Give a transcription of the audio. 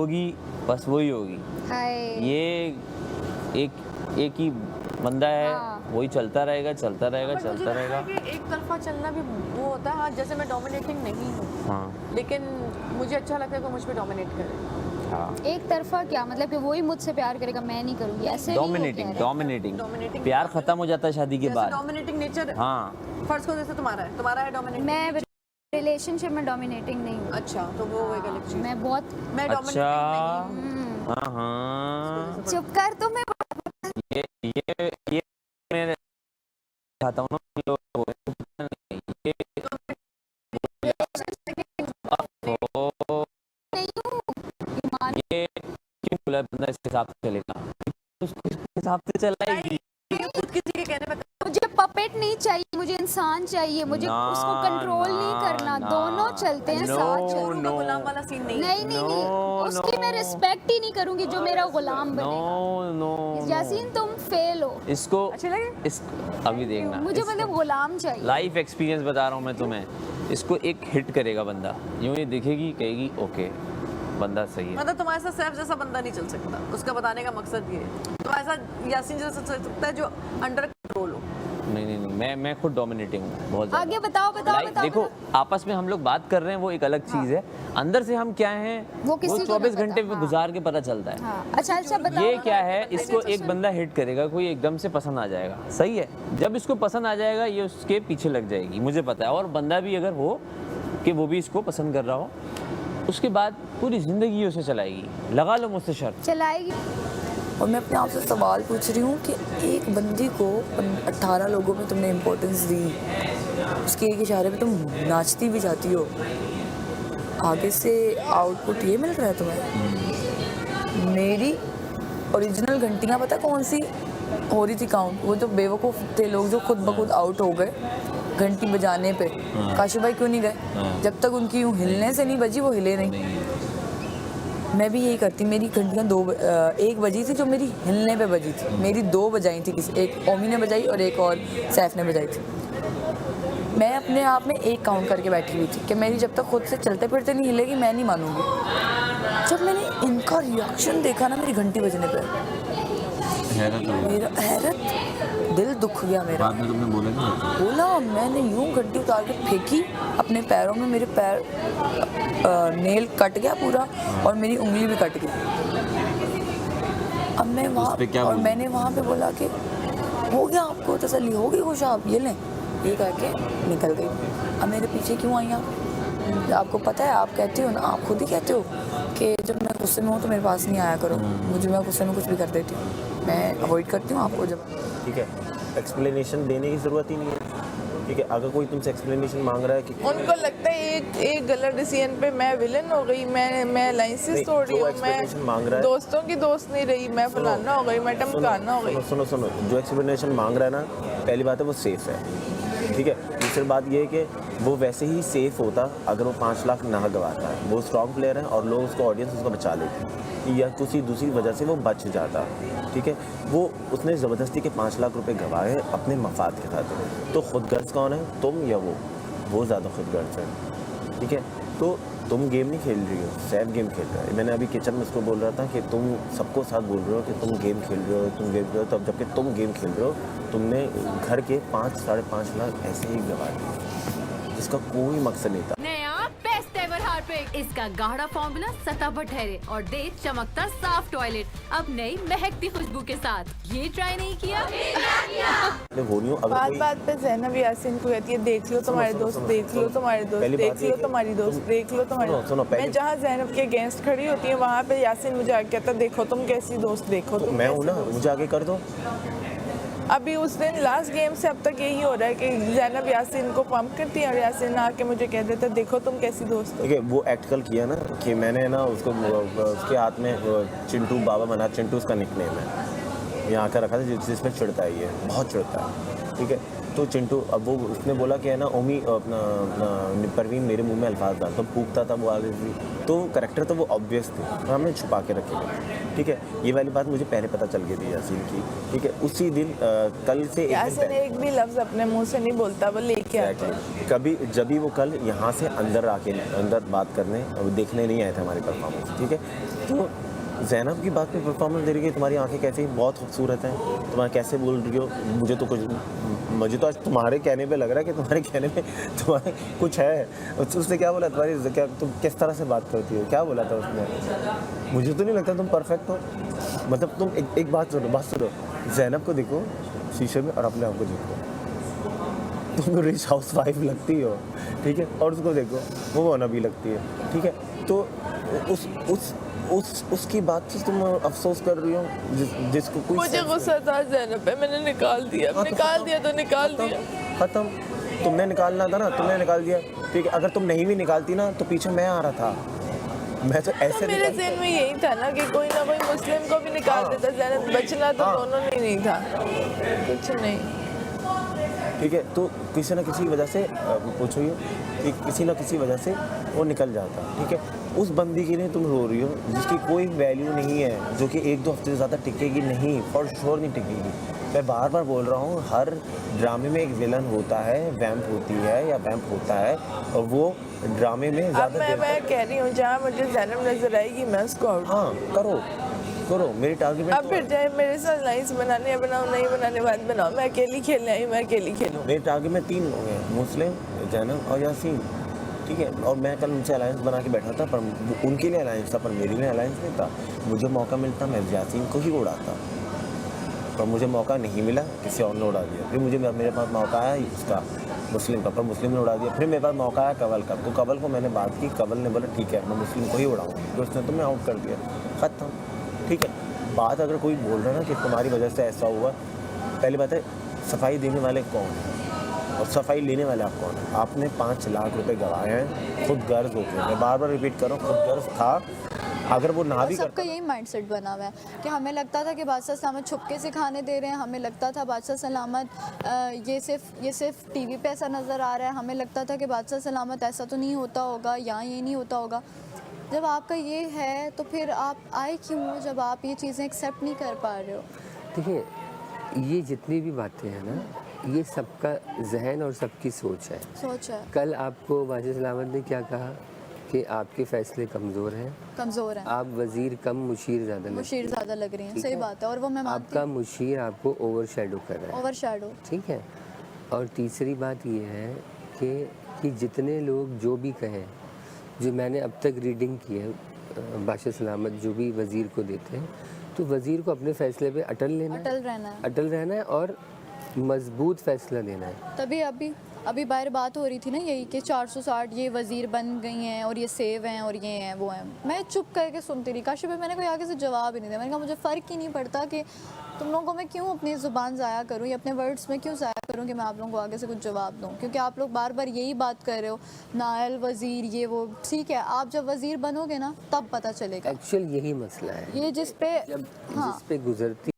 होगी बस वही होगी। हाय। ये एक ही बंदा है, वही चलता रहेगा चलता रहेगा चलता रहेगा। एक तरफा चलना भी वो होता है। हाँ, जैसे मैं डोमिनेटिंग नहीं हूँ, हाँ लेकिन मुझे अच्छा लगता है कि मुझ पे डोमिनेट करे। हाँ, एक तरफा क्या मतलब कि वही मुझसे प्यार करेगा, मैं नहीं करूँगी, ऐसे नहीं वो कह डोमिनेटिंग रहा। डोमिनेटिंग प्यार खत्म हो जाता है शादी के बाद। डोमिनेटिंग नेचर, हाँ फर्ज को जैसे तुम्हारा है डोमिनेटिंग। मैं रिलेशनशिप में डोमिनेटिंग नहीं हूँ। अच्छा, तो वो एक अलग चीज। मैं बहुत मैं अच्छा डोमिनेटिंग नहीं हूँ। हाँ हाँ, चुप कर तो मैं ये मैं चाहता हूँ ना कि लोग ये ओ, नहीं हूँ ईमान। ये क्यों बोला बंदा इस हिसाब से चलेगा, उसको इस हिसाब से चलाएगी। खुद किसी के कहने पे। मुझे पपेट नहीं चाहिए, मुझे इंसान चाहिए, मुझे उसको कंट्रोल नहीं करना। दोनों चलते हैं, साथ चलते हैं। गुलाम वाला सीन नहीं है। नहीं उसकी मैं रिस्पेक्ट ही नहीं करूंगी जो मेरा गुलाम बनेगा। नो यासीन तुम फेल हो। इसको अच्छे लगे? इस अभी देखना, मुझे मतलब गुलाम चाहिए। लाइफ एक्सपीरियंस बता रहा हूँ मैं तुम्हें। इसको एक हिट करेगा बंदा, यूं ये देखेगी कहेगी ओके बंदा सही है। मतलब तुम्हारे साथ सैफ जैसा बंदा नहीं चल सकता, उसका बताने का मकसद ये है। तुम्हारे साथ यासीन जैसा चल सकता है जो अंडर कंट्रोल हो। नहीं मैं खुद डोमिनेटिंग हूँ बहुत ज़्यादा। आगे बताओ देखो आपस में हम लोग बात कर रहे हैं वो एक अलग चीज़ है, अंदर से हम क्या हैं वो किसी को 24 नहीं घंटे पता। में गुजार के पता चलता है। हाँ। अच्छा बताओ। ये क्या है, इसको एक बंदा हिट करेगा, कोई एकदम से पसंद आ जाएगा, सही है। जब इसको पसंद आ जाएगा ये उसके पीछे लग जाएगी, मुझे पता है। और बंदा भी अगर हो कि वो भी इसको पसंद कर रहा हो, उसके बाद पूरी ज़िंदगी उसे चलाएगी। लगा लो मुझसे शर्त। चलाएगी। और मैं अपने आप से सवाल पूछ रही हूँ कि एक बंदी को 18 लोगों में तुमने इम्पोर्टेंस दी, उसके एक इशारे पे तुम नाचती भी जाती हो, आगे से आउटपुट ये मिल रहा है तुम्हें। मेरी ओरिजिनल घंटियाँ पता कौन सी हो रही थी काउंट? वो जो बेवकूफ़ थे लोग जो खुद ब खुद आउट हो गए घंटी बजाने पे। काशिफ भाई क्यों नहीं गए? जब तक उनकी यूँ हिलने से नहीं बजी वो हिले नहीं। मैं भी यही करती। मेरी घंटियाँ 1 बजी थी जो मेरी हिलने पे बजी थी। मेरी 2 बजाई थी, किसी एक ओमी ने बजाई और एक और सैफ ने बजाई थी। मैं अपने आप में 1 काउंट करके बैठी हुई थी कि मेरी जब तक खुद से चलते फिरते नहीं हिलेगी मैं नहीं मानूंगी। जब मैंने इनका रिएक्शन देखा ना मेरी घंटी बजने पे, मेरा हैरत, दिल दुख गया मेरा। बाद में तुमने बोला नहीं? बोला, मैंने यूं घंटी उतार के फेंकी अपने पैरों में, मेरे पैर नेल कट गया पूरा और मेरी उंगली भी कट गई। अब मैं वहाँ और मैंने वहाँ पे बोला कि हो गया आपको तसल्ली, हो गई खुश आप, ये लें, ये करके निकल गई। अब मेरे पीछे क्यों आई आप? आपको पता है, आप कहते हो ना, आप खुद ही कहते हो कि जब मैं गुस्से में हूँ तो मेरे पास नहीं आया करो। मुझे, मैं गुस्से में कुछ भी कर देती हूँ, मैं अवॉइड करती हूँ आपको। जब ठीक है, एक्सप्लेनेशन देने की ज़रूरत ही नहीं है। ठीक है, अगर कोई तुमसे एक्सप्लेनेशन मांग रहा है कि उनको लगता है एक गलत डिसीजन पे मैं विलन हो गई, मैं अलाइंसेस तोड़ रही हूँ, मैं दोस्तों की दोस्त नहीं रही, मैं फलाना हो गई, मैं टमकाना हो गई। सुनो, जो एक्सप्लेनेशन मांग रहा है ना, पहली बात है वो सेफ है। ठीक है, दूसरी बात ये है कि वो वैसे ही सेफ होता अगर वो 5 लाख ना गवाता है। वो स्ट्रॉन्ग प्लेयर है और लोग उसको, ऑडियंस उसको बचा लेती, या किसी दूसरी वजह से वो बच जाता। ठीक है, वो उसने ज़बरदस्ती के 5 लाख रुपए गवाए अपने मफाद के साथ। तो खुदगर्ज कौन है, तुम या वो ज़्यादा खुदगर्ज है। ठीक है, तो तुम गेम नहीं खेल रही हो, सैफ गेम खेल रहा है। मैंने अभी किचन में उसको बोल रहा था कि तुम सबको साथ बोल रहे हो कि तुम गेम खेल रहे हो, तुम गेम खेल रहे हो, तब जबकि तुम गेम खेल रहे हो, तुमने घर के 5-5.5 लाख ऐसे ही गवा दिए, जिसका कोई मकसद नहीं था। नया बेस्ट एवर हार्पिक, इसका गाढ़ा फॉर्मूला सतह पर ठहरे और दे चमकता साफ टॉयलेट, अब नई महकती खुशबू के साथ। ये ट्राई नहीं किया? बात पे ज़ैनब यासीन को कहती है देख लो तुम्हारे दोस्त, देख लो तुम्हारे दोस्त, देख लो तुम्हारी दोस्त, देख लो तुम्हारी। मैं जहाँ ज़ैनब के अगेंस्ट खड़ी होती है वहाँ पे यासीन मुझे आगे कहता देखो तुम कैसी दोस्त, देखो तुम। मैं हूँ ना, मुझे आगे कर दो। अभी उस दिन लास्ट गेम से अब तक यही हो रहा है कि ज़ैनब यासीन को पंप करती है और यासीन आके मुझे कह देता है देखो तुम कैसी दोस्त हो। ठीक है, वो एक्ट कल किया ना कि मैंने ना उसको, उसके हाथ में चिंटू बाबा बना, चिंटू उसका निकनेम है, यहाँ आकर रखा था जिसमें चिढ़ता है, ये बहुत चिढ़ता है। ठीक है, तो चिंटू, अब वो उसने बोला कि है ना ओमी अपना परवीन मेरे मुंह में अल्फाज डाल, तो पूछता था वो आगे भी, तो करेक्टर तो वो ऑब्वियस थे, तो हमने छुपा के रखे थे। ठीक है, ये वाली बात मुझे पहले पता चल गई थी यासीन की। ठीक है, उसी दिन कल से यासीन एक भी लफ्ज़ अपने मुंह से नहीं बोलता, वो लेके आता है। कभी जब भी वो कल यहाँ से अंदर बात करने और देखने नहीं आए थे हमारी परफॉर्मेंस। ठीक है, तो ज़ैनब की बात पे परफॉर्मेंस दे रही है, तुम्हारी आंखें कैसी बहुत खूबसूरत हैं, तुम्हारा कैसे बोल रही हो, मुझे तो आज तुम्हारे कहने पे लग रहा है कि तुम्हारे कहने में तुम्हारे कुछ है। उसने क्या बोला, तुम्हारी क्या तुम किस तरह से बात करती हो, क्या बोला था उसने? मुझे तो नहीं लगता तुम परफेक्ट हो। मतलब तुम एक बात सुनो, ज़ैनब को देखो शीशे में और अपने आप को देखो, तुम रिच हाउस वाइफ लगती हो, ठीक है, और उसको देखो वो वाना भी लगती है, ठीक है। तो उसकी बात से तुम अफसोस कर रही हो जिसको कोई मुझे गुस्सा था ज़ैनब पे, मैंने निकाल दिया। निकाल दिया तो निकाल दिया, खत्म। तुमने निकालना था ना, तुमने निकाल दिया, ठीक है। अगर तुम नहीं भी निकालती ना तो पीछे मैं आ रहा था, मैं तो ऐसे मेरे ज़हन में यही था ना कि कोई ना कोई मुस्लिम को भी निकाल देता, ज़ैनब बचना तो दोनों ने नहीं था, कुछ नहीं, ठीक है। तो किसी ना किसी वजह से पूछो ये कि किसी ना किसी वजह से वो निकल जाता, ठीक है। उस बंदी के लिए तुम रो रही हो जिसकी कोई वैल्यू नहीं है, जो कि 1-2 हफ्ते से ज़्यादा टिकेगी नहीं, फॉर श्योर नहीं टिकेगी। मैं बार बार बोल रहा हूँ, हर ड्रामे में एक विलन होता है, वैम्प होती है या वैम्प होता है, और वो ड्रामे में ज़्यादा मैं कह रही हूँ जहाँ मुझे ज़ैनब नजर आएगी मैं उसको आउट। हाँ करो मेरी टारगेट में। अब फिर चाहे मेरे साथ लाइन्स बनाने बनाओ, नहीं बनाने बाद बनाओ, मैं अकेली खेलने आई, मैं अकेली खेलूँ। मेरे टारगेट में 3 लोग हैं, मुस्लिम, ज़ैनब और यासीन, ठीक है। और मैं कल उनसे अलायंस बना के बैठा था, पर उनके लिए अलायंस था, पर मेरे लिए अलायंस नहीं था। मुझे मौका मिलता मैं यासीन को ही उड़ाता, पर मुझे मौका नहीं मिला, किसी और ने उड़ा दिया। फिर मेरे पास मौका आया उसका मुस्लिम का, पर मुस्लिम ने उड़ा दिया। फिर मेरे पास मौका आया कवल का, तो कवल को मैंने बात की, कवल ने बोला ठीक है मैं मुस्लिम को ही उड़ाऊँ, तो उसने तुम्हें आउट कर दिया, ख़त्म, ठीक है। बात अगर कोई बोल रहा है ना कि तुम्हारी वजह से ऐसा हुआ, पहली बात है सफाई देने वाले कौन हैं और सफाई लेने वाले आप कौन हैं? आपने 5 लाख रुपए गंवाए हैं, खुद गर्ज हो गए, मैं बार बार रिपीट कर रहा हूँ, खुद गर्ज था। अगर वो ना भी सबका करता, यही माइंडसेट बना हुआ है कि हमें लगता था कि बादशाह सलामत छुपके से खाने दे रहे हैं, हमें लगता था बादशाह सलामत ये सिर्फ टीवी पे ऐसा नज़र आ रहा है, हमें लगता था कि बादशाह सलामत ऐसा तो नहीं होता होगा, यहाँ ये नहीं होता होगा। जब आपका ये है तो फिर आप आए क्यों हो, जब आप ये चीज़ें एक्सेप्ट नहीं कर पा रहे हो? देखिए ये जितनी भी बातें हैं ना, ये सबका जहन और सबकी सोच है। कल आपको बादशाह सलामत ने क्या कहा कि आपके फैसले कमज़ोर हैं, आप वज़ीर कम मुशीर ज़्यादा लग रही हैं, सही बात है, और वो मैं मानती आपका मुशीर आपको ओवरशैडो कर रहा है, ठीक है। और तीसरी बात ये है कि जितने लोग जो भी कहें, जो मैंने अब तक रीडिंग की है, बादशाह सलामत जो भी वज़ीर को देते हैं, तो वज़ीर को अपने फैसले पे अटल रहना है और मजबूत फैसला देना है। तभी अभी बाहर बात हो रही थी ना यही कि 460 ये वज़ीर बन गई हैं और ये सेव हैं और ये हैं वो हैं। मैं चुप करके सुनती रही, काशी पे मैंने कोई आगे से जवाब ही नहीं दिया। मैंने कहा मुझे फ़र्क ही नहीं पड़ता कि तुम लोगों को मैं क्यों अपनी ज़ुबान ज़ाया करूँ या अपने वर्ड्स में क्यों ज़ाया करूँ कि मैं आप लोगों को आगे से कुछ जवाब दूँ, क्योंकि आप लोग बार बार यही बात कर रहे हो, नायल वज़ीर ये वो, ठीक है, आप जब वज़ीर बनोगे ना तब पता चलेगा। एक्चुअल यही मसला है, ये जिस पे गुजरती